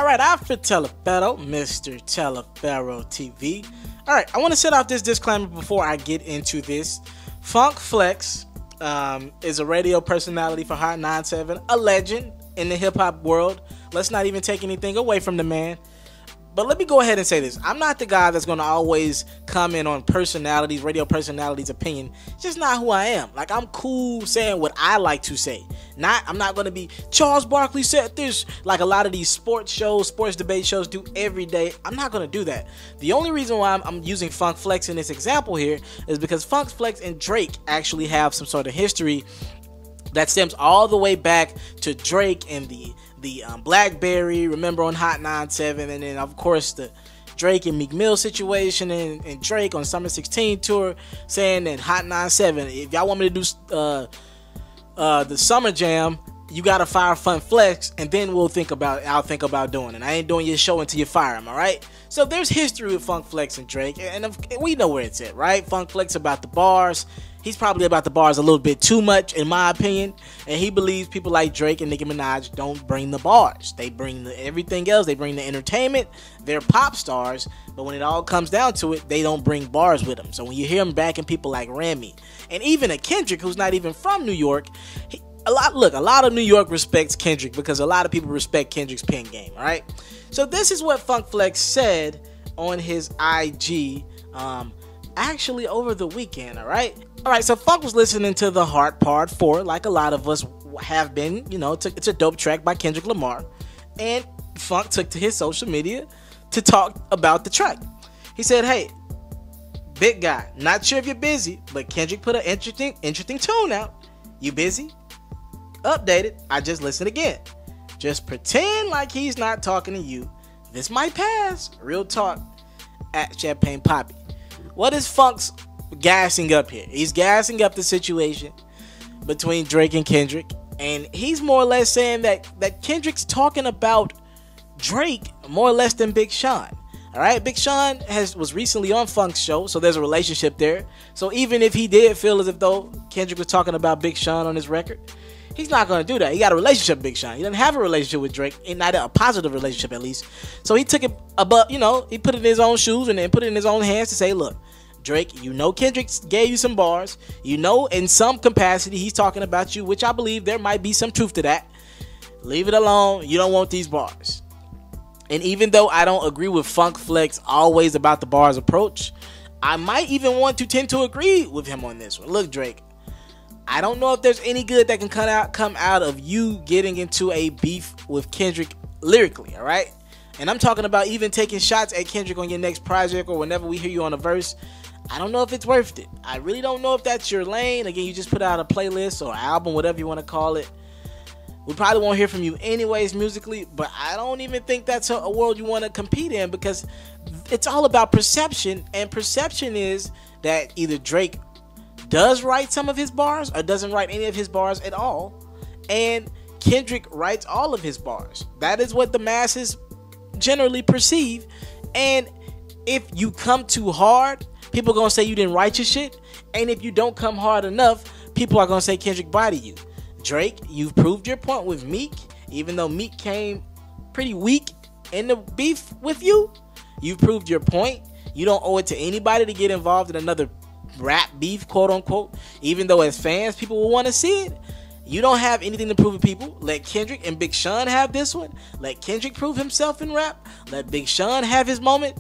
Alright, after Telefero, Mr. Telefero TV. Alright, I want to set off this disclaimer before I get into this. Funk Flex is a radio personality for Hot 97, a legend in the hip-hop world. Let's not even take anything away from the man. But let me go ahead and say this. I'm not the guy that's going to always comment on personalities, radio personalities' opinion. It's just not who I am. Like, I'm cool saying what I like to say. I'm not going to be, Charles Barkley said this, like a lot of these sports shows, sports debate shows do every day. I'm not going to do that. The only reason why I'm using Funk Flex in this example here is because Funk Flex and Drake actually have some sort of history that stems all the way back to Drake and the Blackberry, remember, on Hot 97, and then of course the Drake and Meek Mill situation, and Drake on Summer 16 tour saying that Hot 97, if y'all want me to do the Summer Jam, you gotta fire Funk Flex, and then I'll think about doing it. I ain't doing your show until you fire him, alright? So there's history with Funk Flex and Drake, and we know where it's at, right? Funk Flex about the bars. He's probably about the bars a little bit too much, in my opinion, and he believes people like Drake and Nicki Minaj don't bring the bars. They bring everything else. They bring the entertainment. They're pop stars, but when it all comes down to it, they don't bring bars with them. So when you hear him backing people like Remy, and even a Kendrick who's not even from New York, a lot of New York respects Kendrick because a lot of people respect Kendrick's pen game, all right? So this is what Funk Flex said on his IG, actually over the weekend, all right? Alright, so Funk was listening to The Heart Part 4, like a lot of us have been. You know, it's a dope track by Kendrick Lamar. And Funk took to his social media to talk about the track. He said, hey, big guy, not sure if you're busy, but Kendrick put an interesting tune out. You busy? Updated. I just listened again. Just pretend like he's not talking to you. This might pass. Real talk. At Champagne Poppy. What is Funk's gassing up here? He's gassing up the situation between Drake and Kendrick, and he's more or less saying that Kendrick's talking about Drake more or less than Big Sean. Alright, Big Sean was recently on Funk's show, so there's a relationship there. So even if he did feel as if though Kendrick was talking about Big Sean on his record, he's not going to do that. He got a relationship with Big Sean. He doesn't have a relationship with Drake, not a positive relationship at least. So he took it above, he put it in his own shoes and then put it in his own hands to say, look, Drake, you know Kendrick gave you some bars. You know in some capacity he's talking about you, which I believe there might be some truth to that. Leave it alone. You don't want these bars. And even though I don't agree with Funk Flex always about the bars approach, I might even want to tend to agree with him on this one. Look, Drake, I don't know if there's any good that can come out of you getting into a beef with Kendrick lyrically, all right? And I'm talking about even taking shots at Kendrick on your next project or whenever we hear you on a verse. I don't know if it's worth it. I really don't know if that's your lane. Again, you just put out a playlist or album, whatever you want to call it. We probably won't hear from you anyways musically, but I don't even think that's a world you want to compete in because it's all about perception, and perception is that either Drake does write some of his bars or doesn't write any of his bars at all, and Kendrick writes all of his bars. That is what the masses generally perceive, and if you come too hard, people are going to say you didn't write your shit. And if you don't come hard enough, people are going to say Kendrick body you. Drake, you've proved your point with Meek. Even though Meek came pretty weak in the beef with you, you've proved your point. You don't owe it to anybody to get involved in another rap beef, quote unquote. Even though as fans, people will want to see it. You don't have anything to prove to people. Let Kendrick and Big Sean have this one. Let Kendrick prove himself in rap. Let Big Sean have his moment.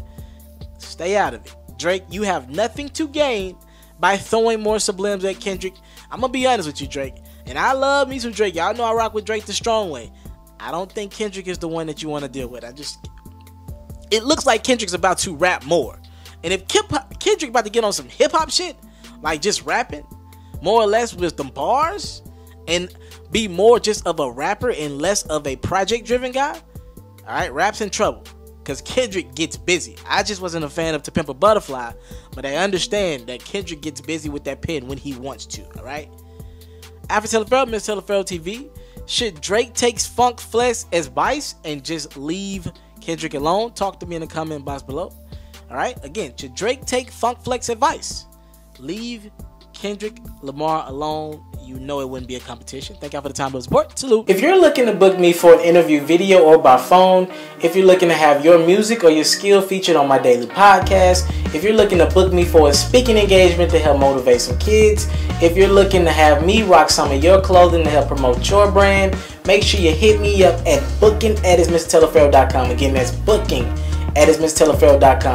Stay out of it. Drake, you have nothing to gain by throwing more sublims at Kendrick. I'm going to be honest with you, Drake. And I love me some Drake. Y'all know I rock with Drake the strong way. I don't think Kendrick is the one that you want to deal with. It looks like Kendrick's about to rap more. And if Kendrick about to get on some hip-hop shit, like just rapping, more or less with them bars, and be more just of a rapper and less of a project-driven guy, alright, rap's in trouble. Because Kendrick gets busy. I just wasn't a fan of To Pimp a Butterfly, but I understand that Kendrick gets busy with that pen when he wants to, alright? After Telefero, Miss Telefero TV, should Drake take Funk Flex advice and just leave Kendrick alone? Talk to me in the comment box below. Alright, again, should Drake take Funk Flex advice? Leave Kendrick Lamar alone. you know it wouldn't be a competition. Thank y'all for the time of support. Salute. If you're looking to book me for an interview video or by phone, if you're looking to have your music or your skill featured on my daily podcast, if you're looking to book me for a speaking engagement to help motivate some kids, if you're looking to have me rock some of your clothing to help promote your brand, make sure you hit me up at booking@ismrtelefarrell.com. Again, that's booking@ismrtelefarrell.com.